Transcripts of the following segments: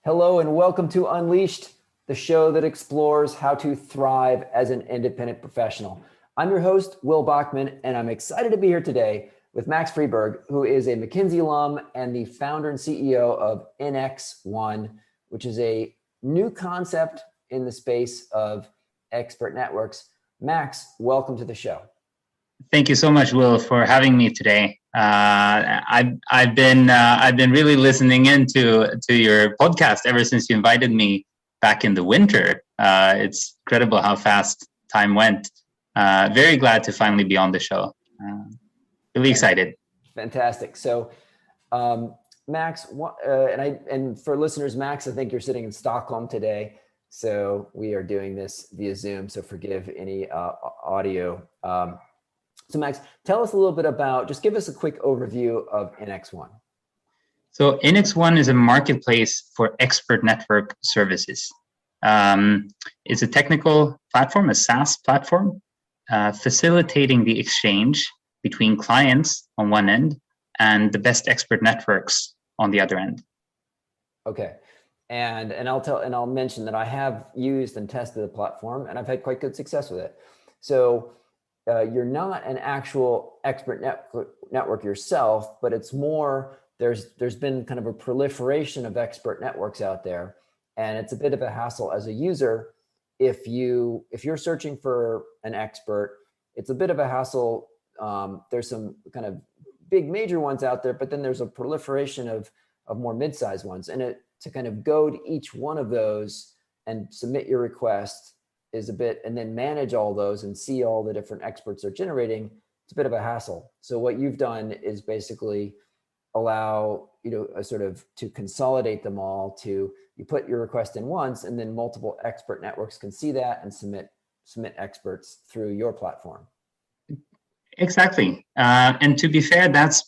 Hello and welcome to Unleashed, the show that explores how to thrive as an independent professional. I'm your host, Will Bachman, and I'm excited to be here today with Max Friberg, who is a McKinsey alum and the founder and CEO of Inex One, which is a new concept in the space of expert networks. Max, welcome to the show. Thank you so much, Will, for having me today. I've been really listening into your podcast ever since you invited me back in the winter. It's incredible how fast time went. Very glad to finally be on the show. Really excited. Fantastic. So, Max, and for listeners, Max, I think you're sitting in Stockholm today. So we are doing this via Zoom. So forgive any audio. So Max, tell us a little bit about, just give us a quick overview of Inex One. So Inex One is a marketplace for expert network services. It's a technical platform, a SaaS platform, facilitating the exchange between clients on one end and the best expert networks on the other end. Okay. And I'll mention that I have used and tested the platform and I've had quite good success with it. So you're not an actual expert network yourself, but it's more, there's been kind of a proliferation of expert networks out there, and it's a bit of a hassle as a user. If you're searching for an expert, it's a bit of a hassle. There's some kind of big major ones out there, but then there's a proliferation of more mid-sized ones, and to kind of go to each one of those and submit your request is a bit, and then manage all those and see all the different experts are generating, it's a bit of a hassle. So what you've done is basically allow, a sort of to consolidate them all to, you put your request in once and then multiple expert networks can see that and submit experts through your platform. Exactly. And to be fair, that's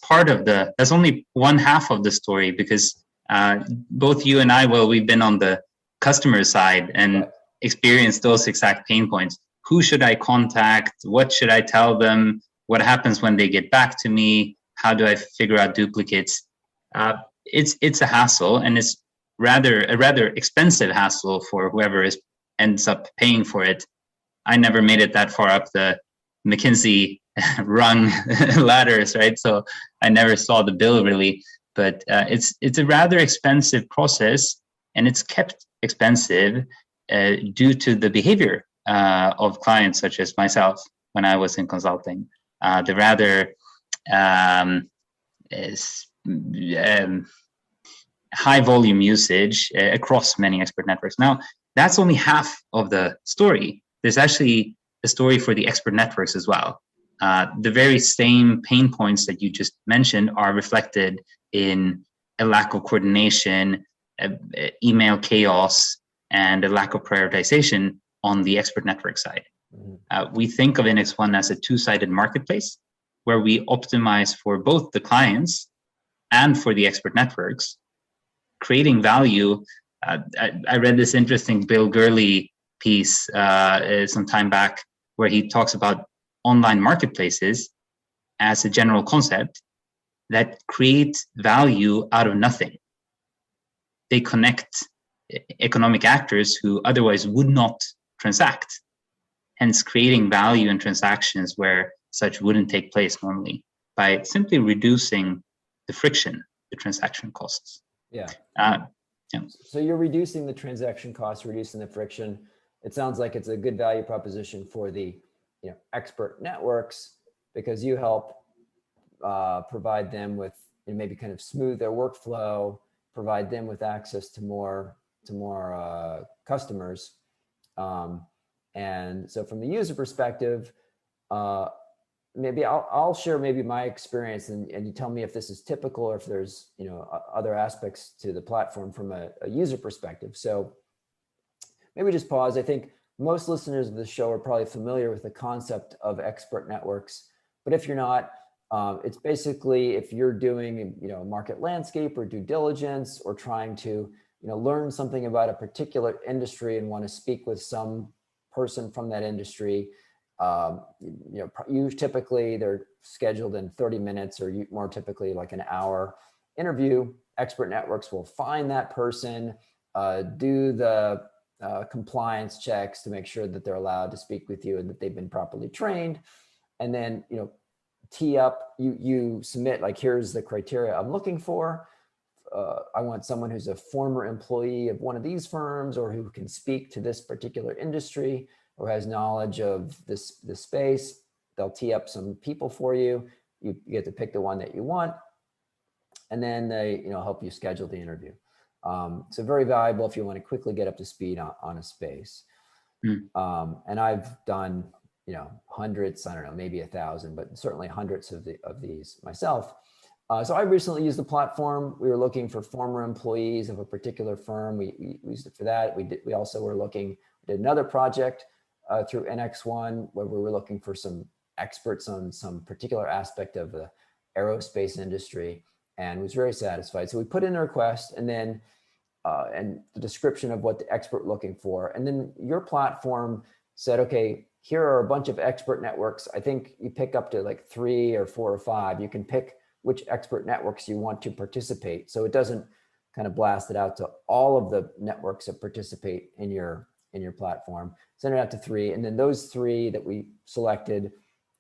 only one half of the story, because both you and I, we've been on the customer side and right. Experience those exact pain points. Who should I contact? What should I tell them? What happens when they get back to me? How do I figure out duplicates? It's a hassle, and it's a rather expensive hassle for whoever ends up paying for it. I never made it that far up the McKinsey rung ladders, right? So I never saw the bill really, but it's a rather expensive process, and it's kept expensive due to the behavior of clients such as myself when I was in consulting. The rather high volume usage across many expert networks. Now, that's only half of the story. There's actually a story for the expert networks as well. The very same pain points that you just mentioned are reflected in a lack of coordination, email chaos, and a lack of prioritization on the expert network side. We think of Inex One as a two-sided marketplace where we optimize for both the clients and for the expert networks, creating value. I read this interesting Bill Gurley piece some time back where he talks about online marketplaces as a general concept that create value out of nothing. They connect economic actors who otherwise would not transact, hence creating value in transactions where such wouldn't take place normally by simply reducing the friction, the transaction costs. Yeah. So you're reducing the transaction costs, reducing the friction. It sounds like it's a good value proposition for the expert networks, because you help provide them with maybe kind of smooth their workflow, provide them with access to more customers. And so from the user perspective, maybe I'll share maybe my experience and you tell me if this is typical or if there's, other aspects to the platform from a user perspective. So maybe just pause. I think most listeners of the show are probably familiar with the concept of expert networks, but if you're not, it's basically if you're doing, market landscape or due diligence or trying to, learn something about a particular industry and want to speak with some person from that industry, you typically they're scheduled in 30 minutes or more typically like an hour interview. Expert networks will find that person do the compliance checks to make sure that they're allowed to speak with you and that they've been properly trained. And then, tee up, you submit, like, here's the criteria I'm looking for. I want someone who's a former employee of one of these firms, or who can speak to this particular industry, or has knowledge of this space. They'll tee up some people for you. You get to pick the one that you want, and then they help you schedule the interview. So very valuable if you want to quickly get up to speed on a space. And I've done hundreds, I don't know, maybe 1,000, but certainly hundreds of these myself. So I recently used the platform. We were looking for former employees of a particular firm. We used it for that. We also did another project through Inex One, where we were looking for some experts on some particular aspect of the aerospace industry, and was very satisfied. So we put in a request, and then and the description of what the expert looking for. And then your platform said, okay, here are a bunch of expert networks. I think you pick up to like 3 or 4 or 5. You can pick which expert networks you want to participate. So it doesn't kind of blast it out to all of the networks that participate in your platform. Send it out to 3. And then those 3 that we selected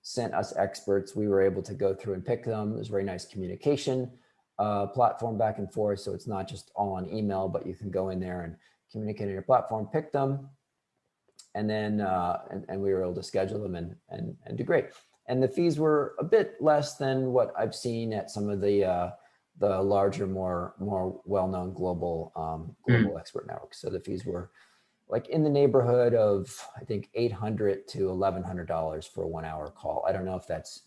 sent us experts. We were able to go through and pick them. It was very nice communication platform back and forth. So it's not just all on email, but you can go in there and communicate on your platform, pick them, and then and we were able to schedule them and do great. And the fees were a bit less than what I've seen at some of the larger, more well-known global expert networks. So the fees were like in the neighborhood of, I think, $800 to $1,100 for a 1-hour call. I don't know if that's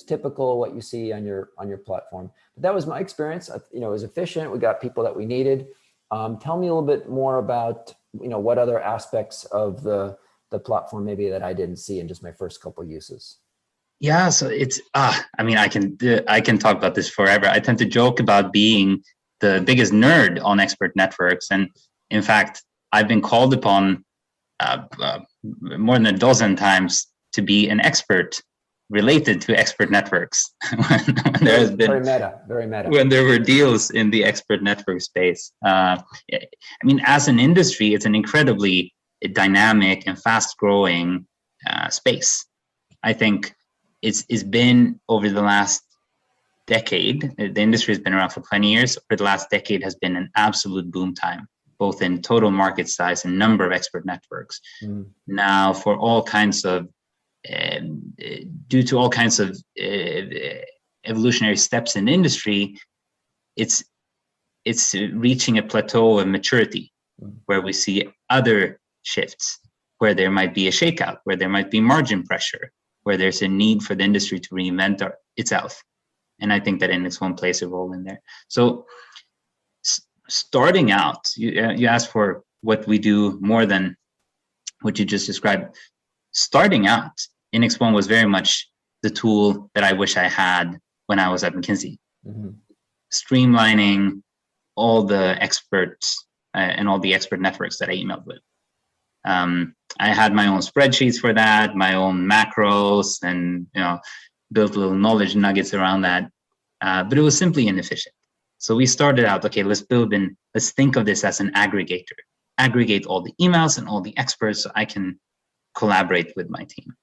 typical what you see on your platform, but that was my experience. It was efficient. We got people that we needed. Tell me a little bit more about what other aspects of the platform maybe that I didn't see in just my first couple uses. Yeah, so it's I can talk about this forever. I tend to joke about being the biggest nerd on expert networks, and in fact, I've been called upon more than a dozen times to be an expert related to expert networks when there has been very meta when there were deals in the expert network space. As an industry, it's an incredibly dynamic and fast-growing space. I think it's been over the last decade. The industry has been around for 20 years. Over the last decade has been an absolute boom time, both in total market size and number of expert networks. Now, for all kinds of due to all kinds of evolutionary steps in the industry, it's reaching a plateau of maturity where we see other shifts, where there might be a shakeout, where there might be margin pressure, where there's a need for the industry to reinvent itself. And I think that Inex One plays a role in there. So starting out, you asked for what we do more than what you just described. Starting out, Inex One was very much the tool that I wish I had when I was at McKinsey. Streamlining all the experts and all the expert networks that I emailed with. I had my own spreadsheets for that, my own macros, and built little knowledge nuggets around that. But it was simply inefficient. So we started out, okay, let's think of this as an aggregator. Aggregate all the emails and all the experts so I can collaborate with my team.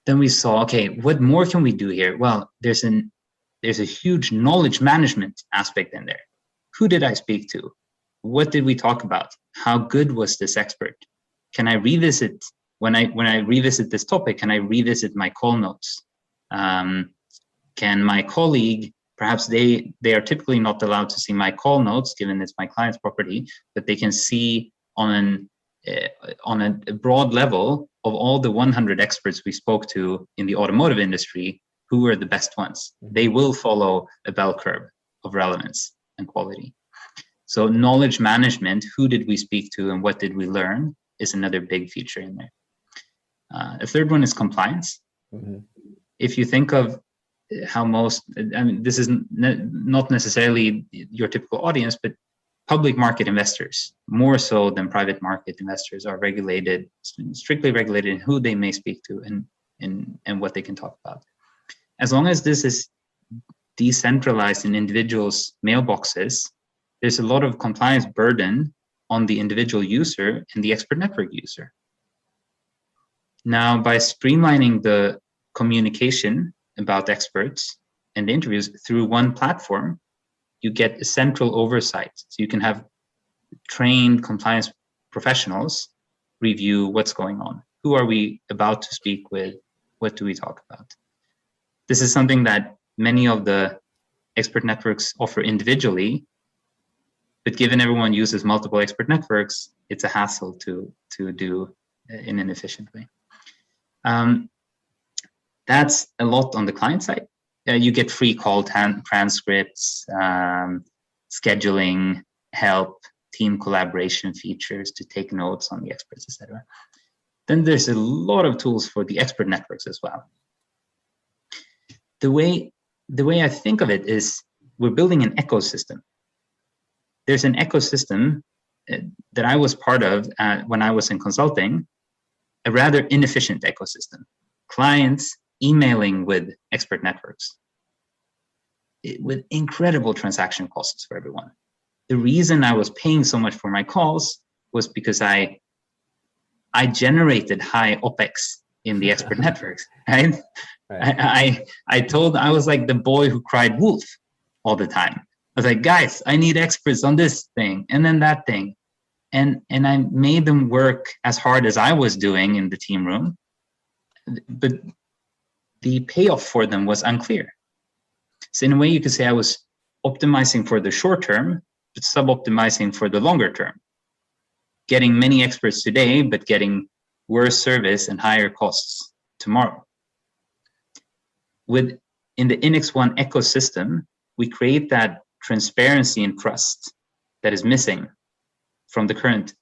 Then we saw, okay, what more can we do here? Well, there's a huge knowledge management aspect in there. Who did I speak to? What did we talk about? How good was this expert? Can I revisit when I revisit this topic? Can I revisit my call notes? Can my colleague, perhaps they are typically not allowed to see my call notes, given it's my client's property, but they can see on a broad level of all the 100 experts we spoke to in the automotive industry, who were the best ones. They will follow a bell curve of relevance and quality. So knowledge management, who did we speak to and what did we learn, is another big feature in there. A third one is compliance. If you think of how this is not necessarily your typical audience, but public market investors, more so than private market investors, are regulated, strictly regulated in who they may speak to and what they can talk about. As long as this is decentralized in individuals' mailboxes, there's a lot of compliance burden on the individual user and the expert network user. Now, by streamlining the communication about experts and interviews through one platform, you get a central oversight. So you can have trained compliance professionals review what's going on. Who are we about to speak with? What do we talk about? This is something that many of the expert networks offer individually, but given everyone uses multiple expert networks, it's a hassle to do in an efficient way. That's a lot on the client side. You get free call transcripts, scheduling help, team collaboration features to take notes on the experts, etc. Then there's a lot of tools for the expert networks as well. The way I think of it is we're building an ecosystem. There's an ecosystem that I was part of when I was in consulting, a rather inefficient ecosystem. Clients emailing with expert networks with incredible transaction costs for everyone. The reason I was paying so much for my calls was because I generated high OpEx in the expert networks, right? Right. I was like the boy who cried wolf all the time. I was like, guys, I need experts on this thing and then that thing. And I made them work as hard as I was doing in the team room, but the payoff for them was unclear. So in a way, you could say I was optimizing for the short term, but sub-optimizing for the longer term. Getting many experts today, but getting worse service and higher costs tomorrow. In the Inex One ecosystem, we create that transparency and trust that is missing from the current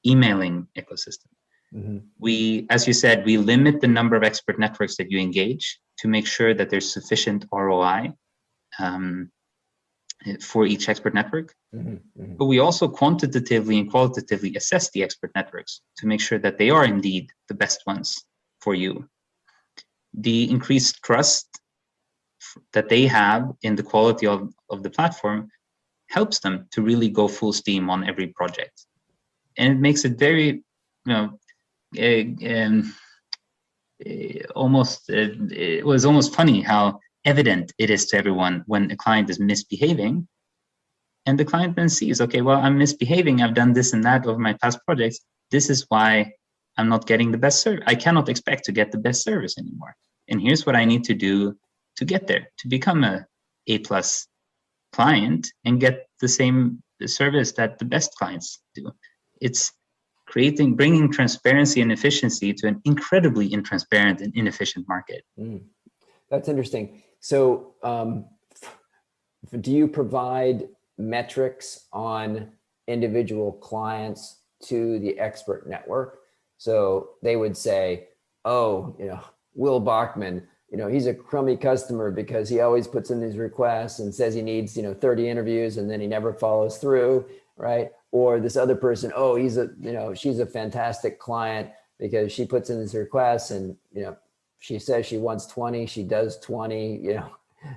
emailing ecosystem. Mm-hmm. We, as you said, we limit the number of expert networks that you engage to make sure that there's sufficient ROI for each expert network. Mm-hmm. Mm-hmm. But we also quantitatively and qualitatively assess the expert networks to make sure that they are indeed the best ones for you. The increased trust that they have in the quality of the platform helps them to really go full steam on every project. And it makes it very, it was almost funny how evident it is to everyone when a client is misbehaving. And the client then sees, okay, well, I'm misbehaving. I've done this and that over my past projects. This is why I'm not getting the best service. I cannot expect to get the best service anymore. And here's what I need to do to get there, to become a A+ client and get the same service that the best clients do. It's bringing transparency and efficiency to an incredibly intransparent and inefficient market. That's interesting. So do you provide metrics on individual clients to the expert network? So they would say, oh, Will Bachman, he's a crummy customer because he always puts in these requests and says he needs, 30 interviews and then he never follows through, right? Or this other person, oh, she's a fantastic client because she puts in these requests and, she says she wants 20, she does 20,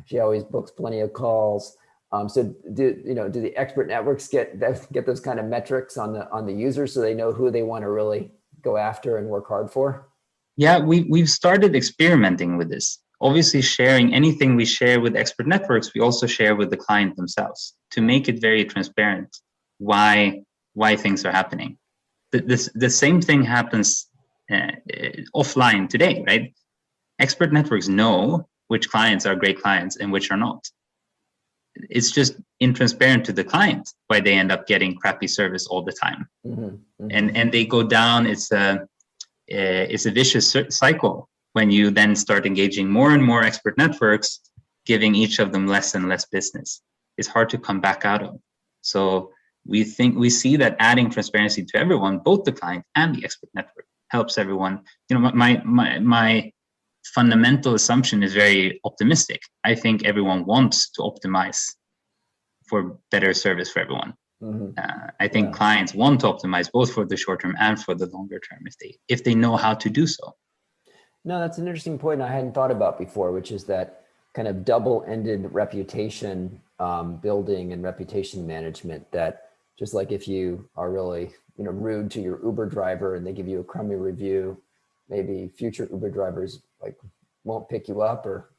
she always books plenty of calls. So do the expert networks get those kind of metrics on the users so they know who they want to really go after and work hard for? Yeah, we've started experimenting with this. Obviously, sharing anything we share with expert networks, we also share with the client themselves to make it very transparent why things are happening. The same thing happens offline today, right? Expert networks know which clients are great clients and which are not. It's just intransparent to the client why they end up getting crappy service all the time. Mm-hmm. Mm-hmm. And they go down. It's a vicious cycle when you then start engaging more and more expert networks, giving each of them less and less business. It's hard to come back out of. So we see that adding transparency to everyone, both the client and the expert network, helps everyone. My fundamental assumption is very optimistic. I think everyone wants to optimize for better service for everyone. Mm-hmm. I think clients want to optimize both for the short term and for the longer term if they know how to do so. No, that's an interesting point I hadn't thought about before, which is that kind of double-ended reputation building and reputation management, that just like if you are really, rude to your Uber driver and they give you a crummy review, maybe future Uber drivers like won't pick you up or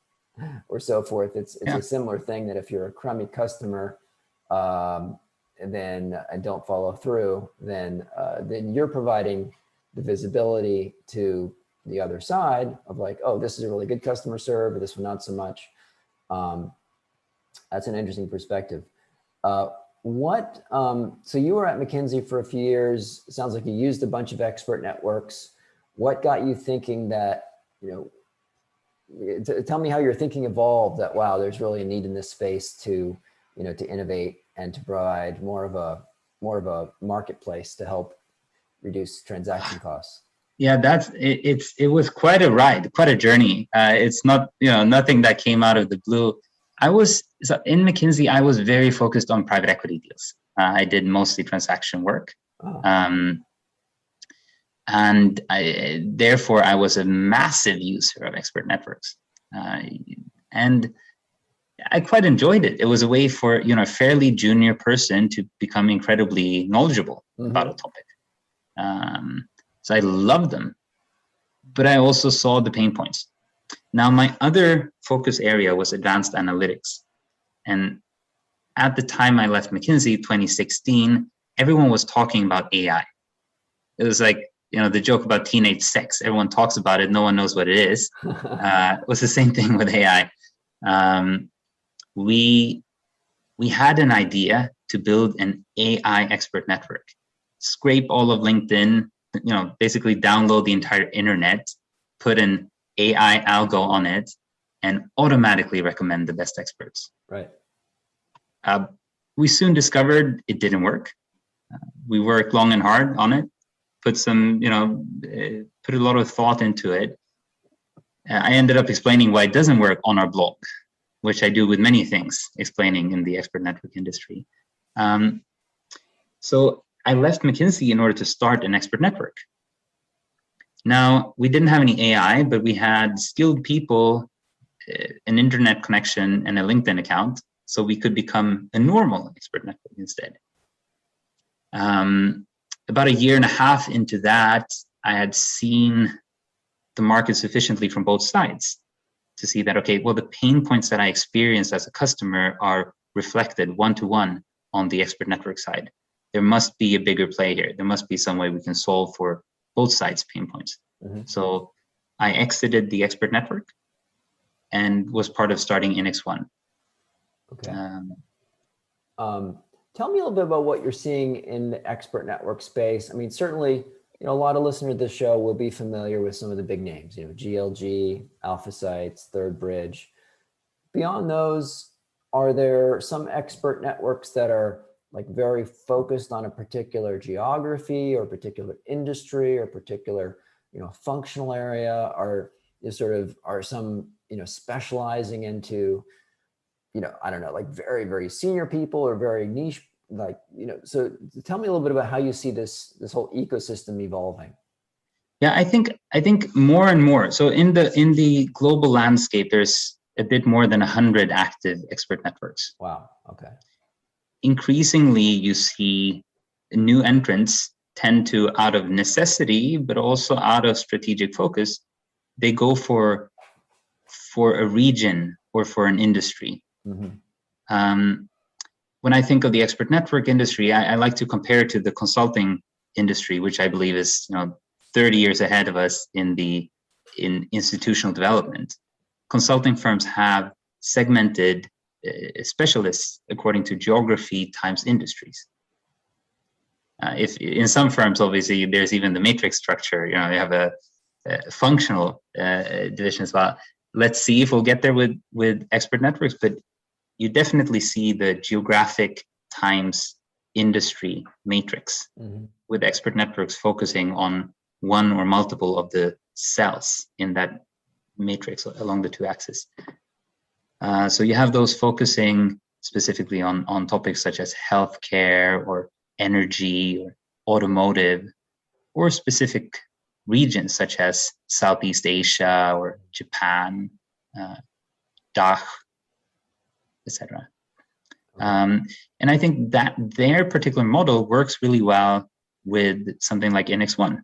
so forth. It's a similar thing, that if you're a crummy customer, and don't follow through, then you're providing the visibility to the other side of like, oh, this is a really good customer serve, or this one not so much. That's an interesting perspective. So you were at McKinsey for a few years. It sounds like you used a bunch of expert networks. What got you thinking that, tell me how your thinking evolved, that, wow, there's really a need in this space to innovate and to provide more of a marketplace to help reduce transaction costs? Yeah, it was quite a ride, quite a journey. It's not, nothing that came out of the blue. In McKinsey, I was very focused on private equity deals. I did mostly transaction work. Oh. And therefore, I was a massive user of expert networks. And I quite enjoyed it. It was a way for, a fairly junior person to become incredibly knowledgeable about a topic. So I loved them, but I also saw the pain points. Now, my other focus area was advanced analytics. And at the time I left McKinsey, 2016, everyone was talking about AI. It was like, the joke about teenage sex. Everyone talks about it. No one knows what it is. It was the same thing with AI. We had an idea to build an AI expert network, scrape all of LinkedIn, basically download the entire internet, put an AI algo on it, and automatically recommend the best experts. Right. We soon discovered it didn't work. We worked long and hard on it, put a lot of thought into it. I ended up explaining why it doesn't work on our blog, which I do with many things, explaining in the expert network industry. So I left McKinsey in order to start an expert network. Now, we didn't have any AI, but we had skilled people, an internet connection, and a LinkedIn account, so we could become a normal expert network instead. About a year and a half into that, I had seen the market sufficiently from both sides to see that, okay, well, the pain points that I experienced as a customer are reflected one-to-one on the expert network side. There must be a bigger play here. There must be some way we can solve for both sides' pain points. Mm-hmm. So I exited the expert network and was part of starting Inex One. Okay. Tell me a little bit about what you're seeing in the expert network space. I mean, certainly, a lot of listeners to this show will be familiar with some of the big names, GLG, AlphaSites, Third Bridge. Beyond those, are there some expert networks that are like very focused on a particular geography or particular industry or particular, functional area? Are some, specializing into, I don't know, like very, very senior people or very niche, so tell me a little bit about how you see this whole ecosystem evolving. Yeah, I think more and more. So in the global landscape, there's a bit more than 100 active expert networks. Wow. Okay. Increasingly, you see new entrants tend to, out of necessity, but also out of strategic focus, they go for a region or for an industry. Mm-hmm. When I think of the expert network industry, I like to compare it to the consulting industry, which I believe is 30 years ahead of us in institutional development. Consulting firms have segmented specialists according to geography times industries. If in some firms, obviously, there's even the matrix structure. They have a functional division as well. Let's see if we'll get there with expert networks, but you definitely see the geographic times industry matrix, mm-hmm. with expert networks focusing on one or multiple of the cells in that matrix along the two axes. So you have those focusing specifically on topics such as healthcare or energy or automotive, or specific regions such as Southeast Asia or Japan, DACH, etc. And I think that their particular model works really well with something like Inex One.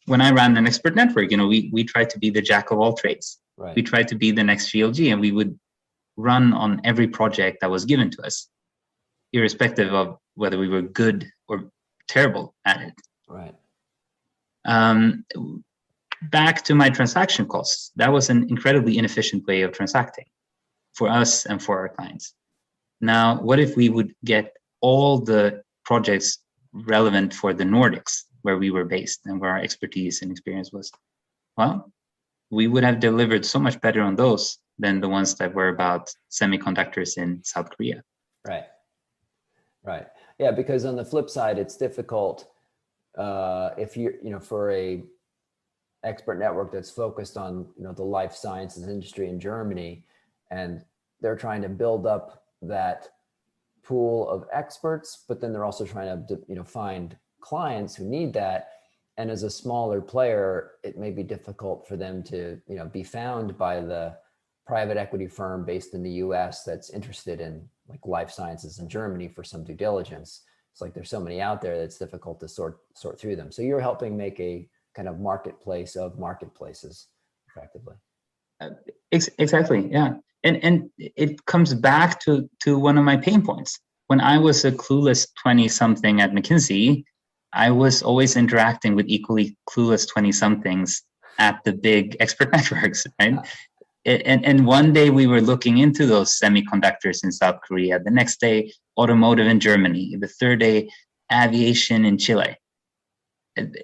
When I ran an expert network, we tried to be the jack of all trades. Right. We tried to be the next GLG, and we would run on every project that was given to us, irrespective of whether we were good or terrible at it. Right. Back to my transaction costs, that was an incredibly inefficient way of transacting for us and for our clients. Now, what if we would get all the projects relevant for the Nordics, where we were based and where our expertise and experience was? Well, we would have delivered so much better on those than the ones that were about semiconductors in South Korea. Right. Right. Yeah, because on the flip side, it's difficult if you're, for a expert network that's focused on, the life sciences industry in Germany, and they're trying to build up that pool of experts, but then they're also trying to, find clients who need that. And as a smaller player, it may be difficult for them to, be found by the private equity firm based in the US that's interested in like life sciences in Germany for some due diligence. It's like there's so many out there that it's difficult to sort through them. So you're helping make a kind of marketplace of marketplaces effectively. Exactly, yeah. And it comes back to one of my pain points. When I was a clueless 20-something at McKinsey, I was always interacting with equally clueless 20-somethings at the big expert networks, right? And one day we were looking into those semiconductors in South Korea. The next day, automotive in Germany. The third day, aviation in Chile.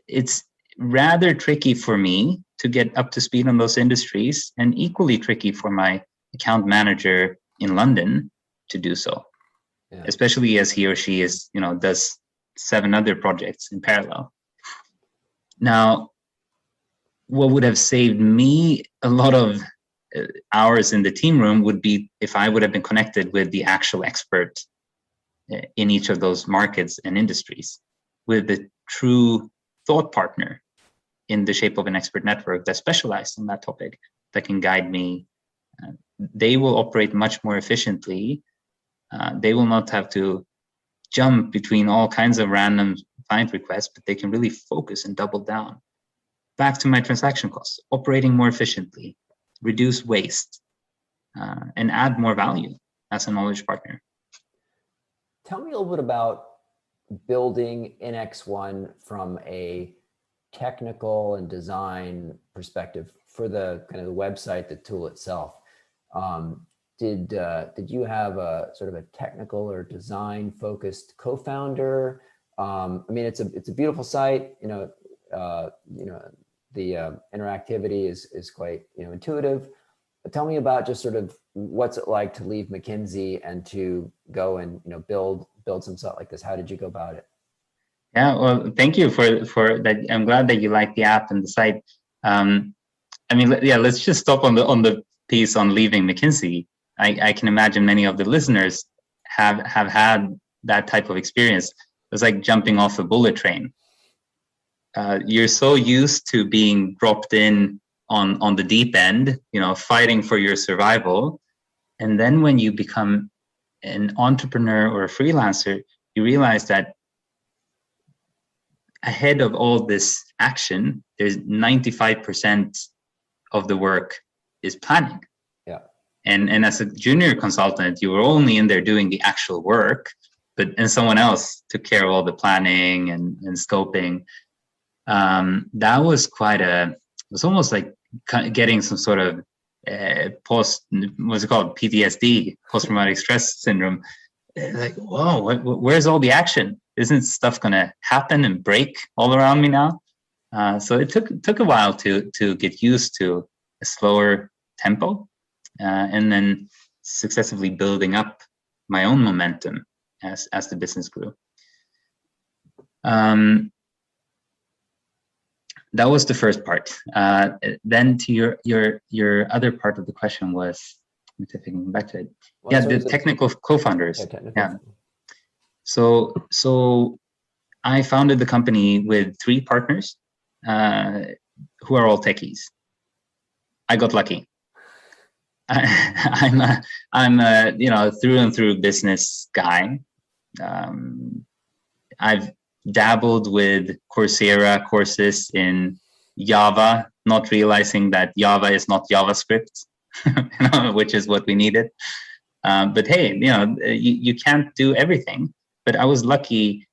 It's rather tricky for me to get up to speed on those industries, and equally tricky for my account manager in London to do so, especially as he or she does 7 other projects in parallel. Now, what would have saved me a lot of hours in the team room would be if I would have been connected with the actual expert in each of those markets and industries, with the true thought partner in the shape of an expert network that's specialized in that topic, that can guide me. They will operate much more efficiently. They will not have to jump between all kinds of random client requests, but they can really focus and double down. Back to my transaction costs, operating more efficiently, reduce waste, and add more value as a knowledge partner. Tell me a little bit about building Inex One from a technical and design perspective for the kind of the website, the tool itself. Did you have a sort of a technical or design focused co-founder? I mean, it's a beautiful site. The interactivity is quite intuitive. But tell me about just sort of what's it like to leave McKinsey and to go and build some stuff like this. How did you go about it? Yeah, well, thank you for that. I'm glad that you like the app and the site. I mean, let's just stop on the piece on leaving McKinsey. I can imagine many of the listeners have had that type of experience. It's like jumping off a bullet train. You're so used to being dropped in on the deep end, fighting for your survival. And then when you become an entrepreneur or a freelancer, you realize that ahead of all this action, there's 95% of the work is planning. Yeah. And as a junior consultant, you were only in there doing the actual work, and someone else took care of all the planning and scoping. That was it was almost like getting some sort of what's it called? PTSD, post-traumatic stress syndrome. Like, whoa, where's all the action? Isn't stuff going to happen and break all around me now? So it took a while to get used to a slower tempo, and then successively building up my own momentum as the business grew. That was the first part. Then to your other part of the question was, back to it. Well, the technical co-founders. Yeah. So I founded the company with 3 partners who are all techies. I got lucky. I'm a through and through business guy. I've dabbled with Coursera courses in Java, not realizing that Java is not JavaScript, which is what we needed. But hey, you can't do everything. But I was lucky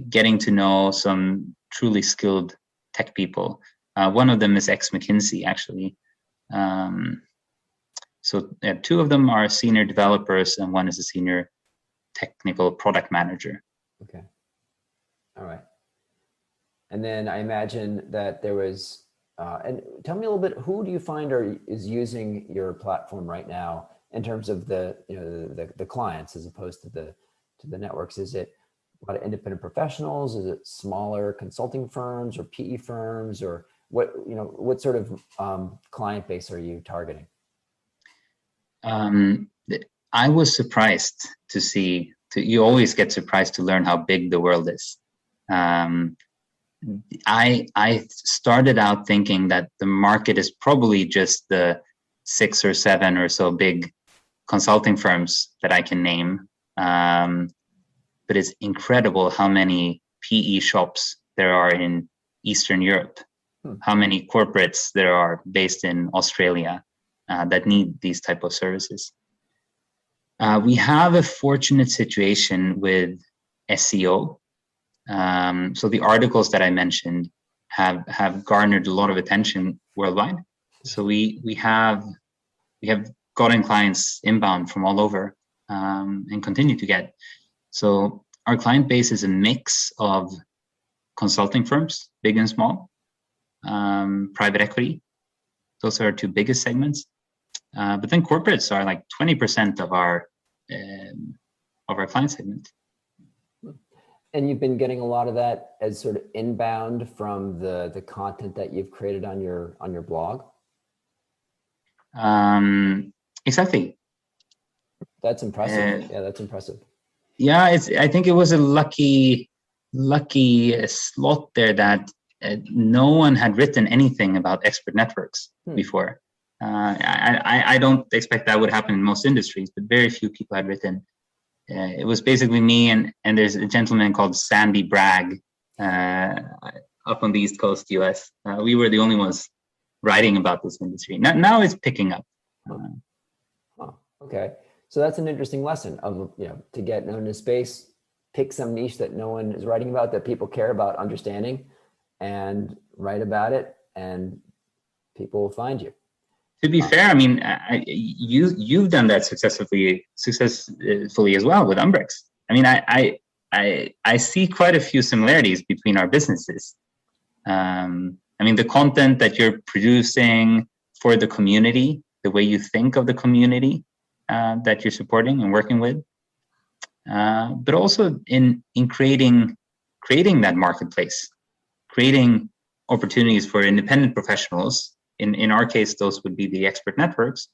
getting to know some truly skilled tech people. One of them is ex-McKinsey, actually. So two of them are senior developers, and one is a senior technical product manager. Okay. All right. And then I imagine that there was, and tell me a little bit, who do you find is using your platform right now in terms of the clients as opposed to the networks? Is it a lot of independent professionals? Is it smaller consulting firms or PE firms, or what sort of client base are you targeting? I was surprised to see. You always get surprised to learn how big the world is. I started out thinking that the market is probably just the 6 or 7 or so big consulting firms that I can name. But it's incredible how many PE shops there are in Eastern Europe, how many corporates there are based in Australia that need these type of services. We have a fortunate situation with SEO. So the articles that I mentioned have garnered a lot of attention worldwide. So we have gotten clients inbound from all over and continue to get. So our client base is a mix of consulting firms, big and small, private equity. Those are our two biggest segments. But then corporates are like 20% of our client segment. And you've been getting a lot of that as sort of inbound from the content that you've created on your blog? Exactly. That's impressive. Yeah, that's impressive. Yeah, I think it was a lucky slot there that no one had written anything about expert networks before. I don't expect that would happen in most industries, but very few people had written. It was basically me and there's a gentleman called Sandy Bragg up on the East Coast, US. We were the only ones writing about this industry. Now it's picking up. Okay, so that's an interesting lesson of to get known in a space, pick some niche that no one is writing about, that people care about understanding, and write about it, and people will find you. To be fair, I mean, you've done that successfully as well with Umbrex. I mean, I see quite a few similarities between our businesses. I mean, the content that you're producing for the community, the way you think of the community that you're supporting and working with, but also in creating that marketplace, creating opportunities for independent professionals. In our case, those would be the expert networks,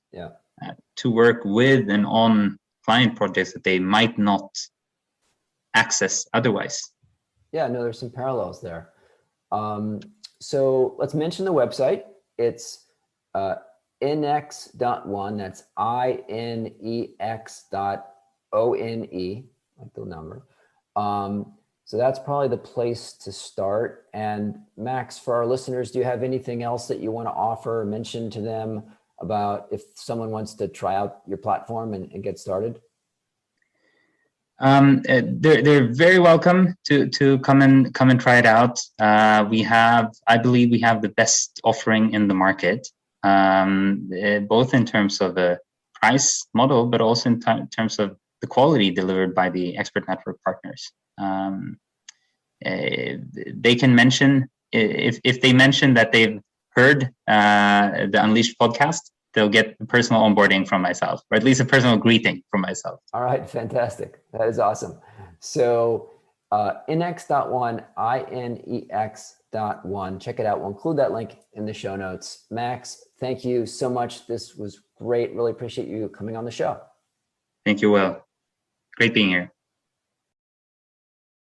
to work with and on client projects that they might not access otherwise. Yeah, no, there's some parallels there. So let's mention the website. It's Inex.one. That's INEX.ONE, like the number. So that's probably the place to start. And Max, for our listeners, do you have anything else that you want to offer or mention to them about if someone wants to try out your platform and get started? They're very welcome to come and try it out. I believe we have the best offering in the market, both in terms of the price model, but also in terms of the quality delivered by the expert network partners. They can mention, if they mention that they've heard the Unleashed podcast, they'll get a personal onboarding from myself, or at least a personal greeting from myself. All right, fantastic. That is awesome. So Inex.one, INEX.one. Check it out. We'll include that link in the show notes. Max, thank you so much. This was great. Really appreciate you coming on the show. Thank you, Will. Great being here.